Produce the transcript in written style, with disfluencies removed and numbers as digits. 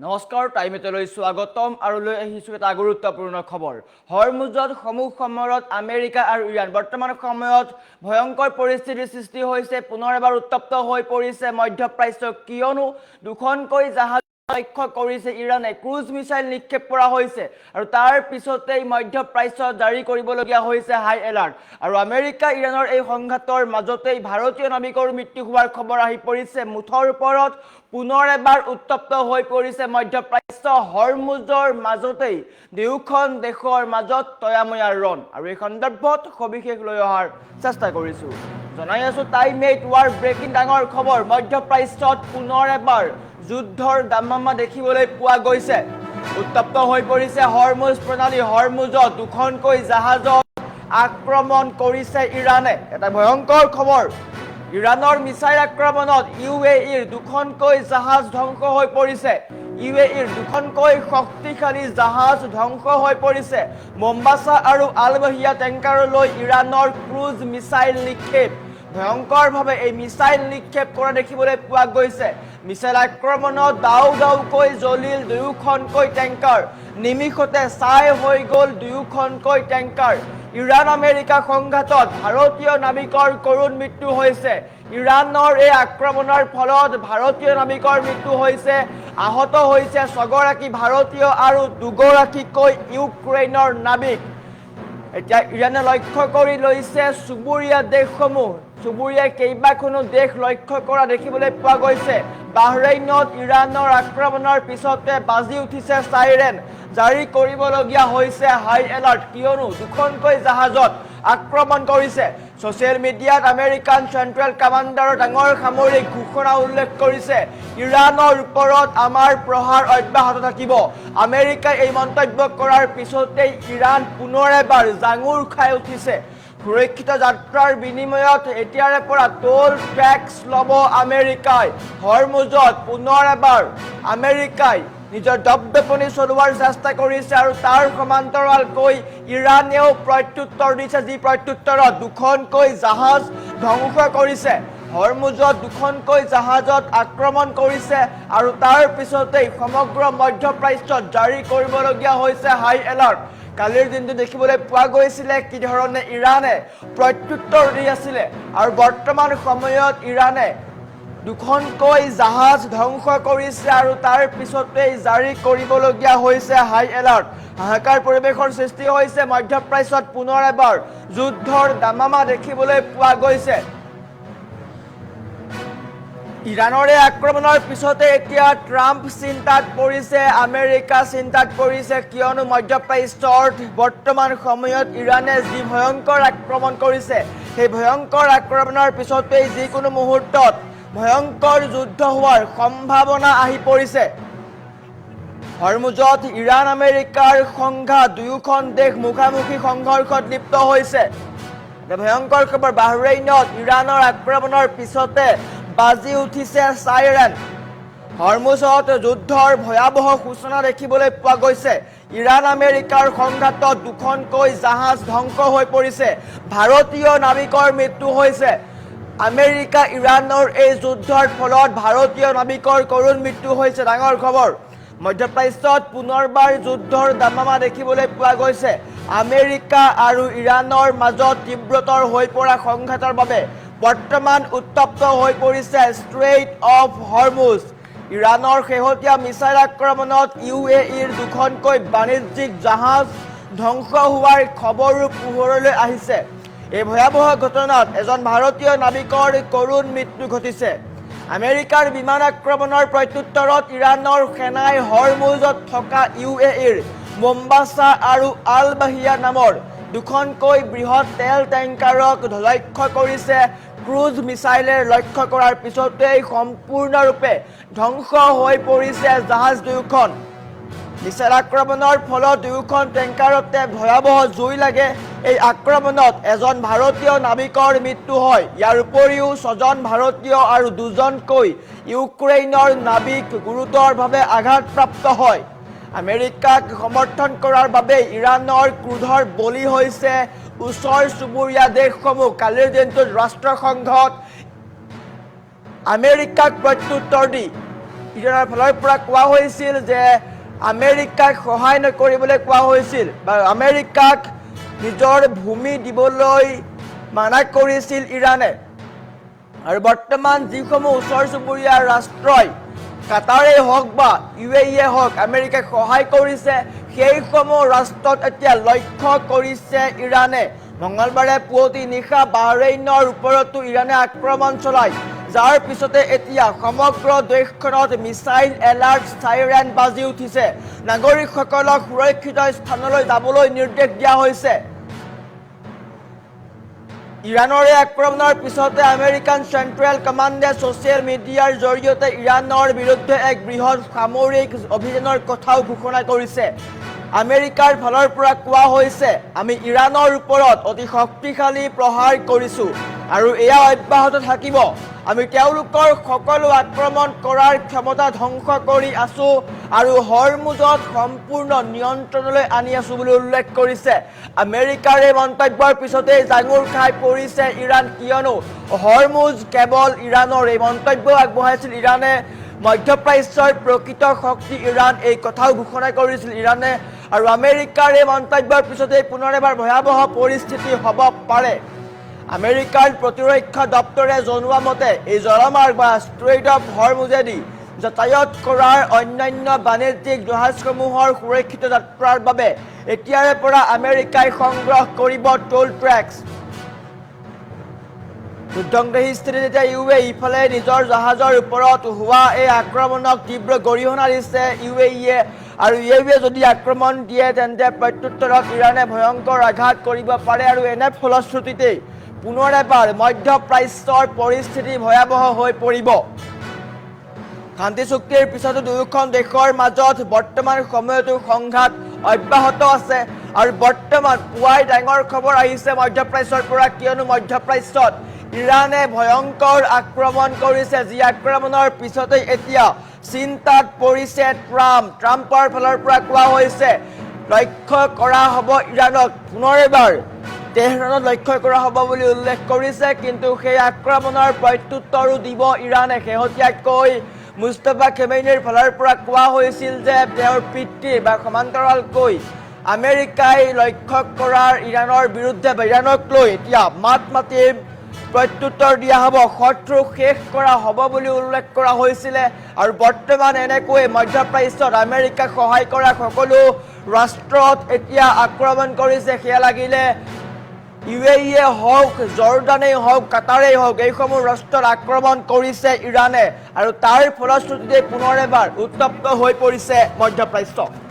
নমস্কাৰ টাইমেটলৈ স্বাগতম আৰু লৈ আহিছো এটা গুৰুত্বপূৰ্ণ খবৰ হৰমুজত সমূহ সময়ত আমেৰিকা আৰু ইৰাণ বৰ্তমান সময়ত ভয়ংকৰ পৰিস্থিতিৰ সৃষ্টি হৈছে পুনৰ এবাৰ উত্তপ্ত হৈ পৰিছে মধ্যপ্ৰাচ্য কিয়নো দুখনকৈ জাহাজ লক্ষ্য কৰিছে ইৰাণে ক্ৰুজ মিসাইল নিক্ষেপ কৰা হৈছে আৰু তাৰ পিছতেই মধ্যপ্ৰাচ্য জাৰি কৰিবলগীয়া হৈছে হাই এলাৰ্ট আৰু আমেৰিকা ইৰাণৰ এই সংঘাতৰ মাজতেই ভাৰতীয় নাবিকৰ মৃত্যু হোৱাৰ খবৰ আহি পৰিছে মুঠৰ ওপৰত পুনৰ এবাৰ উত্তপ্ত হৈ পৰিছে মধ্যপ্ৰাচ্য হৰমুজৰ মাজতেই দুয়োখন দেশৰ মাজত তয়াময়াৰ ৰণ আৰু এই সন্দৰ্ভত সবিশেষ লৈ অহাৰ চেষ্টা কৰিছো জনাই আছো টাইম 8 ৱাৰ ব্ৰেকিং ডাঙৰ খবৰ মধ্যপ্ৰাচ্যত পুনৰ এবাৰ যুদ্ধৰ দামামা দেখিবলৈ পোৱা গৈছে উত্তপ্ত হৈ পৰিছে হৰমুজ প্ৰণালী হৰমুজত দুখনকৈ জাহাজত আক্ৰমণ কৰিছে ইৰাণে এটা ভয়ংকৰ খবৰ ইৰাণৰ মিসাইল আক্ৰমণত ইউএইৰ দুখনকৈ জাহাজ ধ্বংস হৈ পৰিছে ইউএইৰ দুখনকৈ শক্তিশালী জাহাজ ধ্বংস হৈ পৰিছে মোম্বাসা আৰু আলবাহিয়া টেংকাৰলৈ ইৰাণৰ ক্ৰুজ মিসাইল নিক্ষেপ ভয়ংকৰভাৱে এই মিসাইল নিক্ষেপ কৰা দেখিবলৈ পোৱা গৈছে মিসাইল আক্ৰমণত দাউকৈ জ্বলিল দুয়োখনকৈ টেংকাৰ নিমিষতে ছাই হৈ গ'ল দুয়োখনকৈ টেংকাৰ ইৰাণ আমেৰিকা সংঘাতত ভাৰতীয় নাবিকৰ কৰুণ মৃত্যু হৈছে ইৰাণৰ এই আক্ৰমণৰ ফলত ভাৰতীয় নাবিকৰ মৃত্যু হৈছে আহত হৈছে 6 গৰাকী ভাৰতীয় আৰু 2 গৰাকীকৈ ইউক্ৰেইনৰ নাবিক এতিয়া ইৰাণে লক্ষ্য কৰি লৈছে চুবুৰীয়া দেশসমূহ চুবুৰীয়া কেইবাখনো দেশ লক্ষ্য কৰা দেখিবলৈ পোৱা গৈছে বাহৰেইনত ইৰাণৰ আক্ৰমণৰ পিছতে বাজি উঠিছে সাইৰেন জাৰি কৰিবলগীয়া হৈছে হাই এলাৰ্ট কিয়নো দুখনকৈ জাহাজত আক্ৰমণ কৰিছে সোশ্যাল মিডিয়াত আমেৰিকান চেন্ট্ৰেল কমাণ্ডাৰৰ ডাঙৰ সামৰিক ঘোষণা উল্লেখ কৰিছে ইৰাণৰ ওপৰত আমাৰ প্ৰহাৰ অব্যাহত থাকিব আমেৰিকাই এই মন্তব্য কৰাৰ পিছতেই ইৰাণ পুনৰ এবাৰ জাঙুৰ খাই উঠিছে সুৰক্ষিত যাত্ৰাৰ বিনিময়ত এতিয়াৰে পৰা টোল ট্যাক্স লব আমেৰিকাই হৰমুজত পুনৰ এবাৰ আমেৰিকাই নিজৰ দবদপনি চলোৱাৰ চেষ্টা কৰিছে আৰু তাৰ সমান্তৰালকৈ ইৰাণেও প্ৰত্যুত্তৰ দিছে যি প্ৰত্যুত্তৰত দুখনকৈ জাহাজ ধ্বংস কৰিছে হৰমুজত দুখনকৈ জাহাজত আক্ৰমণ কৰিছে আৰু তাৰ পিছতেই সমগ্ৰ মধ্যপ্ৰাচ্যত জাৰি কৰিবলগীয়া হৈছে হাই এলাৰ্ট কালিৰ দিনটো দেখিবলৈ পোৱা গৈছিলে কি ধৰণে ইৰাণে প্ৰত্যুত্তৰ দি আছিল আৰু বৰ্তমান সময়ত ইৰাণে দুখনকৈ জাহাজ ধ্বংস কৰিছে আৰু তাৰ পিছতেই জাৰি কৰিবলগীয়া হৈছে হাই এলাৰ্ট হাহাকাৰ পৰিৱেশৰ সৃষ্টি হৈছে মধ্যপ্ৰাচ্যত পুনৰ এবাৰ যুদ্ধৰ দামামা দেখিবলৈ পোৱা গৈছে ইৰাণৰ আক্ৰমণৰ পিছতে এতিয়া ট্ৰাম্প চিন্তাত পৰিছে আমেৰিকা চিন্তাত পৰিছে কিয়নো মধ্যপ্ৰাচ্যত বৰ্তমান সময়ত ইৰাণে যি ভয়ংকৰ আক্ৰমণ কৰিছে সেই ভয়ংকৰ আক্ৰমণৰ পিছতেই যিকোনো মুহূৰ্তত ভয়ংকৰ যুদ্ধ হোৱাৰ সম্ভাৱনা আহি পৰিছে হৰমুজত ইৰাণ আমেৰিকাৰ সংঘাত দুয়োখন দেশ মুখামুখি সংঘৰ্ষত লিপ্ত হৈছে ভয়ংকৰ খবৰ বাহৰেইনত ইৰাণৰ আক্ৰমণৰ পিছতে বাজি উঠিছে সাইৰেন হৰমুজত যুদ্ধৰ ভয়াবহ সূচনা দেখিবলৈ পোৱা গৈছে ইৰাণ আমেৰিকাৰ সংঘাতত দুখনকৈ জাহাজ ধ্বংস হৈ পৰিছে ভাৰতীয় নাবিকৰ মৃত্যু হৈছে আমেৰিকা ইৰাণৰ এই যুদ্ধৰ ফলত ভাৰতীয় নাবিকৰ কৰুণ মৃত্যু হৈছে ডাঙৰ খবৰ মধ্যপ্ৰাচ্যত পুনৰবাৰ যুদ্ধৰ দামামা দেখিবলৈ পোৱা গৈছে আমেৰিকা আৰু ইৰাণৰ মাজত তীব্ৰতৰ হৈ পৰা সংঘাতৰ বাবে বৰ্তমান উত্তপ্ত হৈ পৰিছে ষ্ট্ৰেইট অফ হৰমুজ ইৰাণৰ শেহতীয়া মিসাইল আক্ৰমণত ইউএইৰ দুখনকৈ বাণিজ্যিক জাহাজ ধ্বংস হোৱাৰ খবৰো পোহৰলৈ আহিছে এই ভয়াবহ ঘটনাত এজন ভাৰতীয় নাবিকৰ কৰুণ মৃত্যু ঘটিছে আমেৰিকাৰ বিমান আক্ৰমণৰ প্ৰত্যুত্তৰত ইৰাণৰ সেনাই হৰমুজত থকা ইউএইৰ মোম্বাসা আৰু আলবাহিয়া নামৰ দুখনকৈ বৃহৎ তেল টেংকাৰক লক্ষ্য কৰিছে ক্ৰুজ মিসাইলেৰ লক্ষ্য কৰাৰ পিছতেই সম্পূৰ্ণৰূপে ধ্বংস হৈ পৰিছে জাহাজ দুয়োখন মিসাইল আক্ৰমণৰ ফলত দুয়োখন টেংকাৰতে ভয়াবহ জুই লাগে এই আক্ৰমণত এজন ভাৰতীয় নাবিকৰ মৃত্যু হয় ইয়াৰ উপৰিও 6জন ভাৰতীয় আৰু 2জনকৈ ইউক্ৰেইনৰ নাবিক গুৰুতৰভাৱে আঘাতপ্ৰাপ্ত হয় আমেৰিকাক সমৰ্থন কৰাৰ বাবে ইৰাণৰ ক্ৰোধৰ বলি হৈছে ওচৰ চুবুৰীয়া দেশসমূহ কালিৰ দিনটোত ৰাষ্ট্ৰসংঘত আমেৰিকাক প্ৰত্যুত্তৰ দি ইৰাণৰ ফালৰ পৰা কোৱা হৈছিল যে আমেৰিকাক সহায় নকৰিবলৈ কোৱা হৈছিল বা আমেৰিকাক নিজৰ ভূমি দিবলৈ মানা কৰিছিল ইৰাণে আৰু বৰ্তমান যিসমূহ ওচৰ চুবুৰীয়া ৰাষ্ট্ৰই কাটাৰেই হওক বা UAE হওক আমেৰিকাক সহায় কৰিছে সেইসমূহ ৰাষ্ট্ৰত এতিয়া লক্ষ্য কৰিছে ইৰাণে মঙলবাৰে পুৱতি নিশা বাহৰেইনৰ ওপৰতো ইৰাণে আক্ৰমণ চলায় যাৰ পিছতে এতিয়া সমগ্ৰ দেশখনত মিছাইল এলাৰ্ট সাইৰেন বাজি উঠিছে নাগৰিকসকলক সুৰক্ষিত স্থানলৈ যাবলৈ নিৰ্দেশ দিয়া হৈছে ইৰাণৰ আক্ৰমণৰ পিছতে আমেৰিকান চেণ্ট্ৰেল কমাণ্ডে ছ'চিয়েল মিডিয়াৰ জৰিয়তে ইৰাণৰ বিৰুদ্ধে এক বৃহৎ সামৰিক অভিযানৰ কথাও ঘোষণা কৰিছে আমেৰিকাৰ ফালৰ পৰা কোৱা হৈছে আমি ইৰাণৰ ওপৰত অতি শক্তিশালী প্ৰহাৰ কৰিছো আৰু এয়া অব্যাহত থাকিব আমি তেওঁলোকৰ সকলো আক্ৰমণ কৰাৰ ক্ষমতা ধ্বংস কৰি আছো আৰু হৰমুজত সম্পূৰ্ণ নিয়ন্ত্ৰণলৈ আনি আছো বুলি উল্লেখ কৰিছে আমেৰিকাৰ এই মন্তব্যৰ পিছতে জাঙুৰ খাই পৰিছে ইৰাণ কিয়নো হৰমুজ কেৱল ইৰাণৰ এই মন্তব্য আগবঢ়াইছিল ইৰাণে মধ্যপ্ৰাচ্যৰ প্ৰকৃত শক্তি ইৰাণ এই কথাও ঘোষণা কৰিছিল ইৰাণে আৰু আমেৰিকাৰ এই মন্তব্যৰ পিছতে পুনৰ এবাৰ ভয়াৱহ পৰিস্থিতি হ'ব পাৰে আমেৰিকাৰ প্ৰতিৰক্ষা দপ্তৰে জনোৱা মতে এই জলমাৰ্গ বা ষ্ট্ৰেইট অফ হৰমুজেদি যাতায়াত কৰাৰ অন্যান্য বাণিজ্যিক জাহাজসমূহৰ সুৰক্ষিত যাত্ৰাৰ বাবে এতিয়াৰে পৰা আমেৰিকাই সংগ্ৰহ কৰিব টোল ট্ৰেক্স যুদ্ধংদেহী স্থিতিত এতিয়া UAE ইফালে নিজৰ জাহাজৰ ওপৰত হোৱা এই আক্ৰমণক তীব্ৰ গৰিহণা দিছে UAE আৰু UAE যদি আক্ৰমণ দিয়ে তেন্তে প্ৰত্যুত্তৰত ইৰাণে ভয়ংকৰ আঘাত কৰিব পাৰে আৰু এনে ফলশ্ৰুতিতে পুনৰ এবাৰ মধ্যপ্ৰাচ্যৰ পৰিস্থিতি ভয়াৱহ হৈ পৰিব শান্তি চুক্তিৰ পিছতো দুয়োখন দেশৰ মাজত বৰ্তমান সময়তো সংঘাত অব্যাহত আছে আৰু বৰ্তমান পুৱাই ডাঙৰ খবৰ আহিছে মধ্যপ্ৰাচ্যৰ পৰা কিয়নো মধ্যপ্ৰাচ্যত ইৰাণে ভয়ংকৰ আক্ৰমণ কৰিছে যি আক্ৰমণৰ পিছতে এতিয়া চিন্তাত পৰিছে ট্ৰাম্পৰ ফালৰ পৰা কোৱা হৈছে লক্ষ্য কৰা হ'ব ইৰাণক পুনৰ এবাৰ তেহৰানত লক্ষ্য কৰা হ'ব বুলি উল্লেখ কৰিছে কিন্তু সেই আক্ৰমণৰ প্ৰত্যুত্তৰো দিব ইৰাণে শেহতীয়াকৈ মুস্তাফা খেমেনিৰ ফালৰ পৰা কোৱা হৈছিল যে তেওঁৰ পিতৃ বা সমান্তৰালকৈ আমেৰিকাই লক্ষ্য কৰাৰ ইৰাণৰ বিৰুদ্ধে বা ইৰাণক লৈ এতিয়া মাতি প্ৰত্যুত্তৰ দিয়া হ'ব শত্ৰু শেষ কৰা হ'ব বুলি উল্লেখ কৰা হৈছিলে আৰু বৰ্তমান এনেকৈ মধ্যপ্ৰাচ্যত আমেৰিকাক সহায় কৰা সকলো ৰাষ্ট্ৰত এতিয়া আক্ৰমণ কৰিছে সেয়া লাগিলে UAE হওক জৰ্ডানেই হওক কাটাৰেই হওক এইসমূহ ৰাষ্ট্ৰত আক্ৰমণ কৰিছে ইৰাণে আৰু তাৰ ফলশ্ৰুতিতে পুনৰ এবাৰ উত্তপ্ত হৈ পৰিছে মধ্যপ্ৰাচ্য